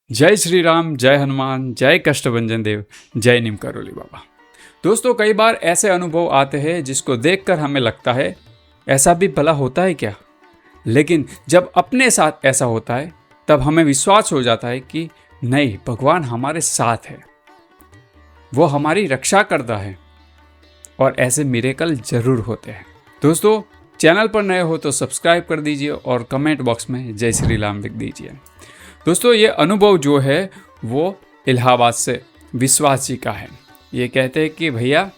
जय श्री राम, जय हनुमान, जय कष्टभंजन देव, जय नीम करोली बाबा। दोस्तों, कई बार ऐसे अनुभव आते हैं जिसको देखकर हमें लगता है ऐसा भी भला होता है क्या। लेकिन जब अपने साथ ऐसा होता है तब हमें विश्वास हो जाता है कि नहीं, भगवान हमारे साथ है, वो हमारी रक्षा करता है और ऐसे मिरेकल जरूर होते हैं। दोस्तों, चैनल पर नए हो तो सब्सक्राइब कर दीजिए और कमेंट बॉक्स में जय श्री राम लिख दीजिए। दोस्तों, ये अनुभव जो है वो इलाहाबाद से विश्वास जी का है। ये कहते हैं कि भैया,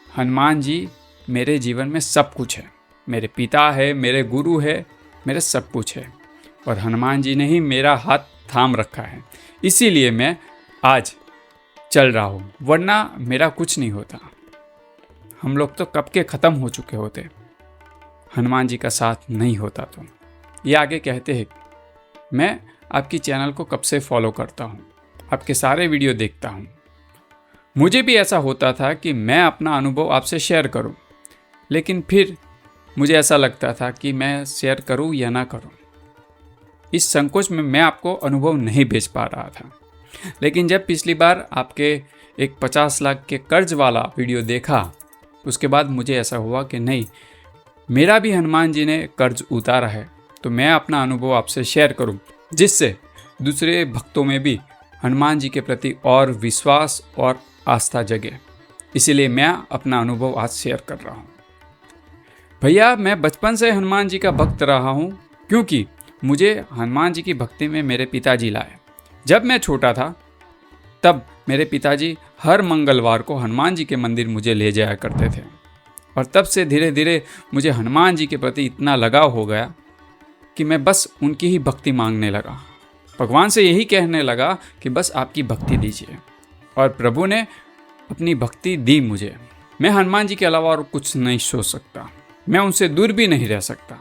हनुमान जी मेरे जीवन में सब कुछ है, मेरे पिता है, मेरे गुरु है, मेरे सब कुछ है, और हनुमान जी ने ही मेरा हाथ थाम रखा है, इसीलिए मैं आज चल रहा हूँ, वरना मेरा कुछ नहीं होता। हम लोग तो कब के ख़त्म हो चुके होते, हनुमान जी का साथ नहीं होता। तो ये आगे कहते हैं, मैं आपकी चैनल को कब से फॉलो करता हूँ, आपके सारे वीडियो देखता हूँ। मुझे भी ऐसा होता था कि मैं अपना अनुभव आपसे शेयर करूँ, लेकिन फिर मुझे ऐसा लगता था कि मैं शेयर करूँ या ना करूँ। इस संकोच में मैं आपको अनुभव नहीं भेज पा रहा था। लेकिन जब पिछली बार आपके एक 50 लाख के कर्ज वाला वीडियो देखा, उसके बाद मुझे ऐसा हुआ कि नहीं, मेरा भी हनुमान जी ने कर्ज उतारा है, तो मैं अपना अनुभव आपसे शेयर करूं, जिससे दूसरे भक्तों में भी हनुमान जी के प्रति और विश्वास और आस्था जगे। इसीलिए मैं अपना अनुभव आज शेयर कर रहा हूं। भैया, मैं बचपन से हनुमान जी का भक्त रहा हूं, क्योंकि मुझे हनुमान जी की भक्ति में मेरे पिताजी लाए। जब मैं छोटा था तब मेरे पिताजी हर मंगलवार को हनुमान जी के मंदिर मुझे ले जाया करते थे, और तब से धीरे धीरे मुझे हनुमान जी के प्रति इतना लगाव हो गया कि मैं बस उनकी ही भक्ति मांगने लगा। भगवान से यही कहने लगा कि बस आपकी भक्ति दीजिए, और प्रभु ने अपनी भक्ति दी मुझे। मैं हनुमान जी के अलावा और कुछ नहीं सोच सकता, मैं उनसे दूर भी नहीं रह सकता,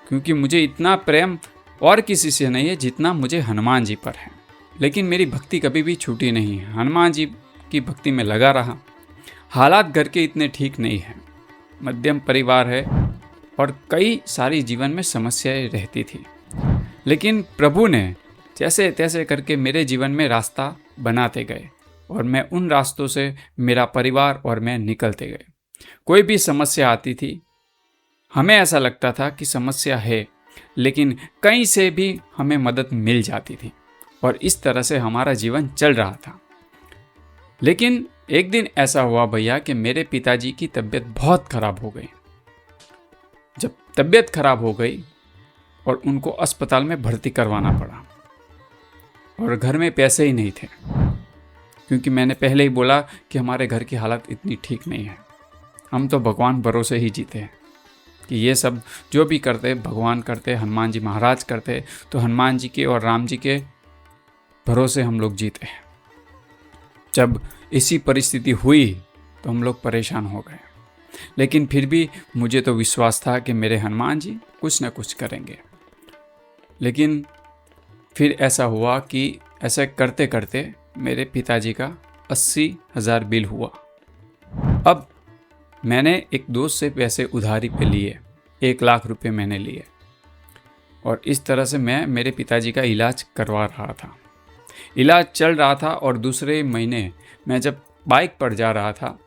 क्योंकि मुझे इतना प्रेम और किसी से नहीं है जितना मुझे हनुमान जी पर है। लेकिन मेरी भक्ति कभी भी छूटी नहीं, हनुमान जी की भक्ति में लगा रहा। हालात घर के इतने ठीक नहीं हैं, मध्यम परिवार है और कई सारी जीवन में समस्याएं रहती थी, लेकिन प्रभु ने जैसे तैसे करके मेरे जीवन में रास्ता बनाते गए, और मैं उन रास्तों से मेरा परिवार और मैं निकलते गए। कोई भी समस्या आती थी, हमें ऐसा लगता था कि समस्या है, लेकिन कहीं से भी हमें मदद मिल जाती थी, और इस तरह से हमारा जीवन चल रहा था। लेकिन एक दिन ऐसा हुआ भैया कि मेरे पिताजी की तबीयत बहुत खराब हो गई। जब तबीयत खराब हो गई और उनको अस्पताल में भर्ती करवाना पड़ा, और घर में पैसे ही नहीं थे, क्योंकि मैंने पहले ही बोला कि हमारे घर की हालत इतनी ठीक नहीं है। हम तो भगवान भरोसे ही जीते हैं कि ये सब जो भी करते भगवान करते, हनुमान जी महाराज करते, तो हनुमान जी के और राम जी के भरोसे हम लोग जीते हैं। जब इसी परिस्थिति हुई तो हम लोग परेशान हो गए, लेकिन फिर भी मुझे तो विश्वास था कि मेरे हनुमान जी कुछ न कुछ करेंगे। लेकिन फिर ऐसा हुआ कि ऐसा करते करते मेरे पिताजी का 80,000 बिल हुआ। अब मैंने एक दोस्त से पैसे उधारी पे लिए, 1 लाख रुपए मैंने लिए, और इस तरह से मैं मेरे पिताजी का इलाज करवा रहा था। इलाज चल रहा था, और दूसरे महीने मैं जब बाइक पर जा रहा था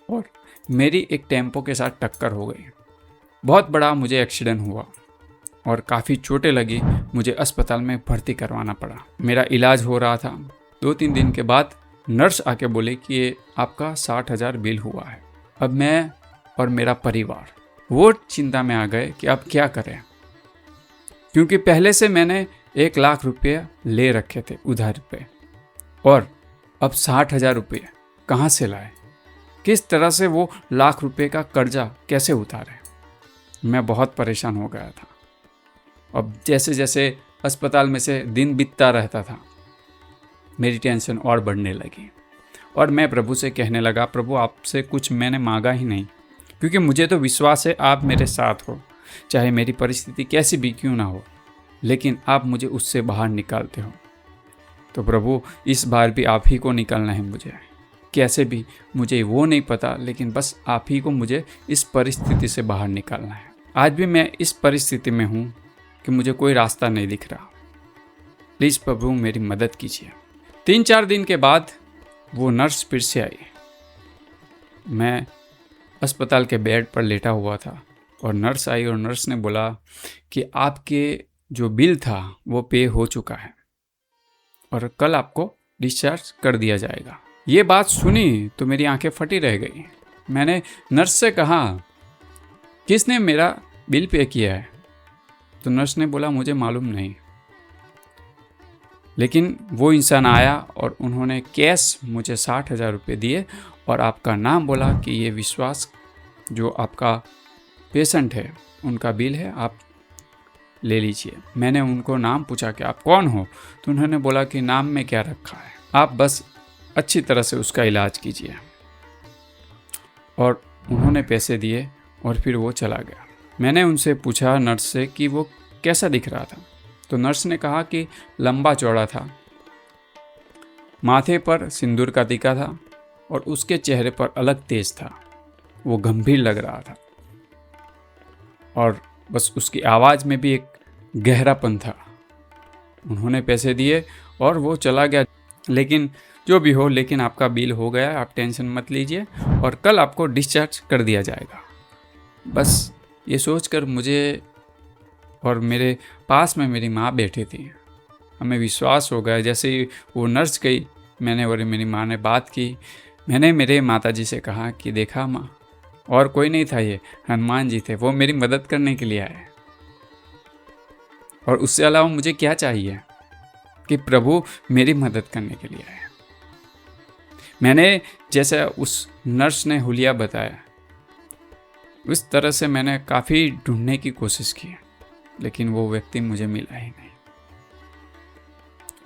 और मेरी एक टेम्पो के साथ टक्कर हो गई। बहुत बड़ा मुझे एक्सीडेंट हुआ और काफ़ी चोटें लगी, मुझे अस्पताल में भर्ती करवाना पड़ा। मेरा इलाज हो रहा था। 2-3 दिन के बाद नर्स आके बोले कि ये आपका 60,000 बिल हुआ है। अब मैं और मेरा परिवार वो चिंता में आ गए कि अब क्या करें, क्योंकि पहले से मैंने 1 लाख रुपये ले रखे थे उधार पे, और अब 60,000 रुपये कहाँ से लाए, किस तरह से वो लाख रुपए का कर्जा कैसे उतारे। मैं बहुत परेशान हो गया था। अब जैसे जैसे अस्पताल में से दिन बीतता रहता था, मेरी टेंशन और बढ़ने लगी, और मैं प्रभु से कहने लगा, प्रभु आपसे कुछ मैंने मांगा ही नहीं, क्योंकि मुझे तो विश्वास है आप मेरे साथ हो, चाहे मेरी परिस्थिति कैसी भी क्यों ना हो, लेकिन आप मुझे उससे बाहर निकालते हो। तो प्रभु, इस बार भी आप ही को निकालना है मुझे, कैसे भी, मुझे वो नहीं पता, लेकिन बस आप ही को मुझे इस परिस्थिति से बाहर निकालना है। आज भी मैं इस परिस्थिति में हूँ कि मुझे कोई रास्ता नहीं दिख रहा। प्लीज़ प्रभु मेरी मदद कीजिए। 3-4 दिन के बाद वो नर्स फिर से आई। मैं अस्पताल के बेड पर लेटा हुआ था और नर्स आई और नर्स ने बोला कि आपके जो बिल था वो पे हो चुका है और कल आपको डिस्चार्ज कर दिया जाएगा। ये बात सुनी तो मेरी आंखें फटी रह गई। मैंने नर्स से कहा, किसने मेरा बिल पे किया है? तो नर्स ने बोला, मुझे मालूम नहीं। लेकिन वो इंसान आया और उन्होंने कैश मुझे 60,000 रुपये दिए और आपका नाम बोला कि ये विश्वास जो आपका पेशेंट है उनका बिल है, आप ले लीजिए। मैंने उनको नाम पूछा कि आप कौन हो? तो उन्होंने बोला कि नाम में क्या रखा है, आप बस अच्छी तरह से उसका इलाज कीजिए। और उन्होंने पैसे दिए और फिर वो चला गया। मैंने उनसे पूछा नर्स से कि वो कैसा दिख रहा था। तो नर्स ने कहा कि लंबा चौड़ा था, माथे पर सिंदूर का टीका था और उसके चेहरे पर अलग तेज था। वो गंभीर लग रहा था और बस उसकी आवाज़ में भी एक गहरापन था। उन्होंने पैसे दिए और वो चला गया। लेकिन जो भी हो, लेकिन आपका बिल हो गया, आप टेंशन मत लीजिए और कल आपको डिस्चार्ज कर दिया जाएगा। बस ये सोचकर मुझे और मेरे पास में मेरी माँ बैठी थी, हमें विश्वास हो गया। जैसे ही वो नर्स गई, मैंने और मेरी माँ ने बात की। मैंने मेरे माताजी से कहा कि देखा माँ, और कोई नहीं था, ये हनुमान जी थे, वो मेरी मदद करने के लिए आए। और उससे अलावा मुझे क्या चाहिए कि प्रभु मेरी मदद करने के लिए आए। मैंने जैसे उस नर्स ने हुलिया बताया, उस तरह से मैंने काफ़ी ढूंढने की कोशिश की, लेकिन वो व्यक्ति मुझे मिला ही नहीं।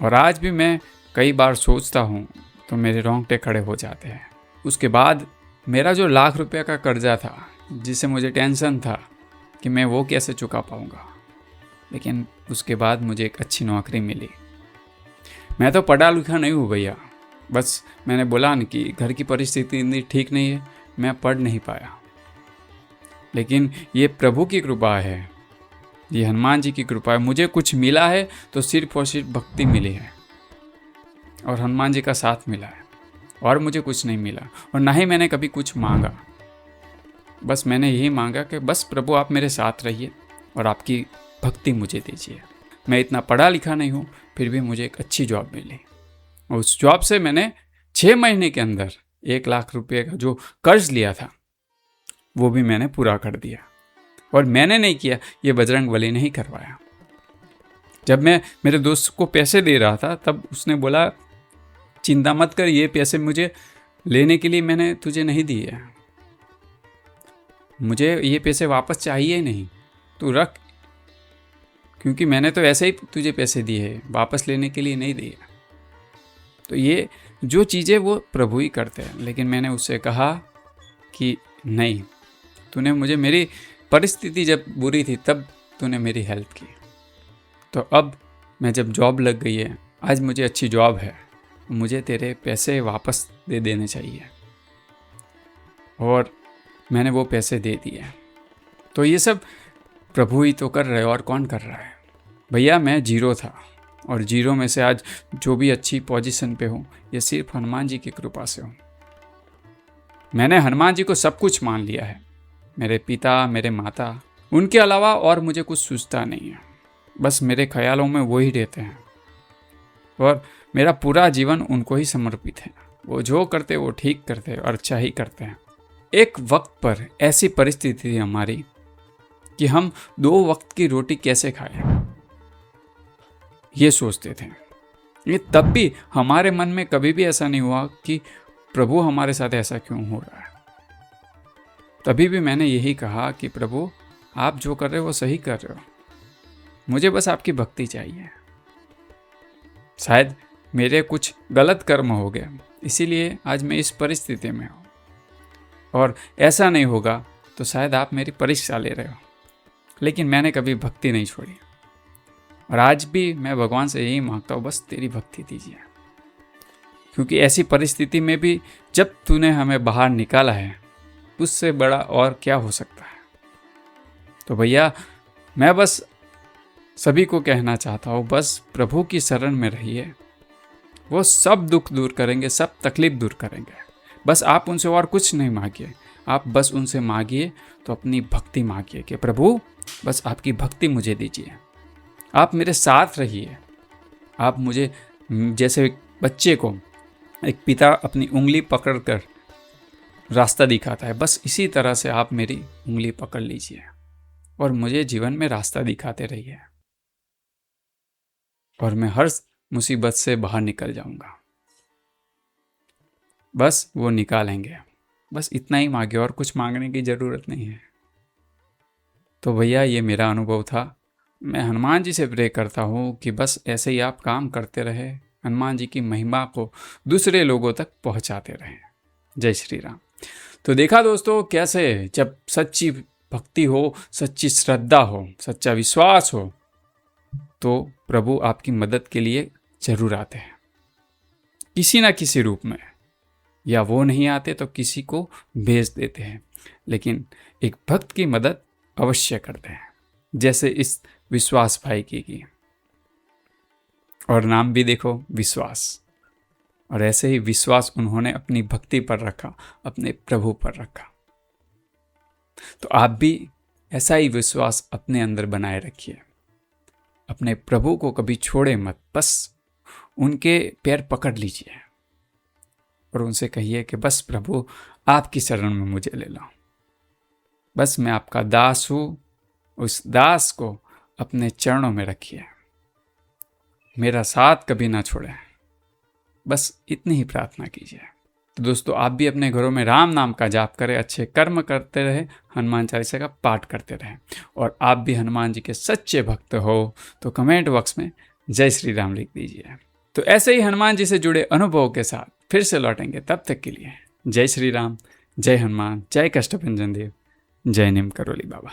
और आज भी मैं कई बार सोचता हूँ तो मेरे रोंगटे खड़े हो जाते हैं। उसके बाद मेरा जो लाख रुपए का कर्जा था, जिसे मुझे टेंशन था कि मैं वो कैसे चुका पाऊँगा, लेकिन उसके बाद मुझे एक अच्छी नौकरी मिली। मैं तो पढ़ा लिखा नहीं हूँ भैया, बस मैंने बोला न कि घर की परिस्थिति इतनी ठीक नहीं है, मैं पढ़ नहीं पाया। लेकिन ये प्रभु की कृपा है, ये हनुमान जी की कृपा है। मुझे कुछ मिला है तो सिर्फ और सिर्फ भक्ति मिली है और हनुमान जी का साथ मिला है, और मुझे कुछ नहीं मिला और ना ही मैंने कभी कुछ मांगा। बस मैंने यही मांगा कि बस प्रभु आप मेरे साथ रहिए और आपकी भक्ति मुझे दीजिए। मैं इतना पढ़ा लिखा नहीं हूँ, फिर भी मुझे एक अच्छी जॉब मिली और उस जॉब से मैंने 6 महीने के अंदर 1 लाख रुपये का जो कर्ज लिया था वो भी मैंने पूरा कर दिया। और मैंने नहीं किया, ये बजरंगबली ने ही करवाया। जब मैं मेरे दोस्त को पैसे दे रहा था तब उसने बोला, चिंता मत कर, ये पैसे मुझे लेने के लिए मैंने तुझे नहीं दिए, मुझे ये पैसे वापस चाहिए नहीं, तू रख, क्योंकि मैंने तो ऐसे ही तुझे पैसे दिए हैं, वापस लेने के लिए नहीं दिए। तो ये जो चीज़ें वो प्रभु ही करते हैं। लेकिन मैंने उससे कहा कि नहीं, तूने मुझे, मेरी परिस्थिति जब बुरी थी तब तूने मेरी हेल्प की, तो अब मैं जब जॉब लग गई है, आज मुझे अच्छी जॉब है, मुझे तेरे पैसे वापस दे देने चाहिए। और मैंने वो पैसे दे दिए। तो ये सब प्रभु ही तो कर रहे, और कौन कर रहा है भैया? मैं जीरो था और जीरो में से आज जो भी अच्छी पोजीशन पे हूँ, ये सिर्फ हनुमान जी की कृपा से हूँ। मैंने हनुमान जी को सब कुछ मान लिया है, मेरे पिता, मेरे माता, उनके अलावा और मुझे कुछ सूझता नहीं है। बस मेरे ख्यालों में वो ही रहते हैं और मेरा पूरा जीवन उनको ही समर्पित है। वो जो करते वो ठीक करते और अच्छा ही करते हैं। एक वक्त पर ऐसी परिस्थिति थी हमारी कि हम 2 वक्त की रोटी कैसे खाएं, ये सोचते थे। ये तब भी हमारे मन में कभी भी ऐसा नहीं हुआ कि प्रभु हमारे साथ ऐसा क्यों हो रहा है। तभी भी मैंने यही कहा कि प्रभु आप जो कर रहे हो वो सही कर रहे हो, मुझे बस आपकी भक्ति चाहिए। शायद मेरे कुछ गलत कर्म हो गए, इसीलिए आज मैं इस परिस्थिति में हूँ, और ऐसा नहीं होगा तो शायद आप मेरी परीक्षा ले रहे हो। लेकिन मैंने कभी भक्ति नहीं छोड़ी और आज भी मैं भगवान से यही मांगता हूँ, बस तेरी भक्ति दीजिए। क्योंकि ऐसी परिस्थिति में भी जब तूने हमें बाहर निकाला है, उससे बड़ा और क्या हो सकता है। तो भैया मैं बस सभी को कहना चाहता हूँ, बस प्रभु की शरण में रहिए। वो सब दुख दूर करेंगे, सब तकलीफ दूर करेंगे। बस आप उनसे और कुछ नहीं मांगिए, आप बस उनसे मांगिए तो अपनी भक्ति मांगिए कि प्रभु बस आपकी भक्ति मुझे दीजिए, आप मेरे साथ रहिए। आप मुझे, जैसे एक बच्चे को एक पिता अपनी उंगली पकड़कर रास्ता दिखाता है, बस इसी तरह से आप मेरी उंगली पकड़ लीजिए और मुझे जीवन में रास्ता दिखाते रहिए, और मैं हर मुसीबत से बाहर निकल जाऊंगा। बस वो निकालेंगे। बस इतना ही मांगे, और कुछ मांगने की ज़रूरत नहीं है। तो भैया ये मेरा अनुभव था। मैं हनुमान जी से प्रे करता हूँ कि बस ऐसे ही आप काम करते रहे, हनुमान जी की महिमा को दूसरे लोगों तक पहुँचाते रहें। जय श्री राम। तो देखा दोस्तों, कैसे जब सच्ची भक्ति हो, सच्ची श्रद्धा हो, सच्चा विश्वास हो, तो प्रभु आपकी मदद के लिए जरूर आते हैं, किसी ना किसी रूप में। या वो नहीं आते तो किसी को भेज देते हैं, लेकिन एक भक्त की मदद अवश्य करते हैं, जैसे इस विश्वास भाई की। और नाम भी देखो, विश्वास। और ऐसे ही विश्वास उन्होंने अपनी भक्ति पर रखा, अपने प्रभु पर रखा। तो आप भी ऐसा ही विश्वास अपने अंदर बनाए रखिए। अपने प्रभु को कभी छोड़े मत, बस उनके पैर पकड़ लीजिए और उनसे कहिए कि बस प्रभु आपकी शरण में मुझे ले लो। बस मैं आपका दास हूँ, उस दास को अपने चरणों में रखिए, मेरा साथ कभी ना छोड़े। बस इतनी ही प्रार्थना कीजिए। तो दोस्तों, आप भी अपने घरों में राम नाम का जाप करें, अच्छे कर्म करते रहे, हनुमान चालीसा का पाठ करते रहें। और आप भी हनुमान जी के सच्चे भक्त हो तो कमेंट बॉक्स में जय श्री राम लिख दीजिए। तो ऐसे ही हनुमान जी से जुड़े अनुभव के साथ फिर से लौटेंगे। तब तक के लिए जय श्री राम, जय हनुमान, जय कष्टभंजन देव, जय नीम करोली बाबा।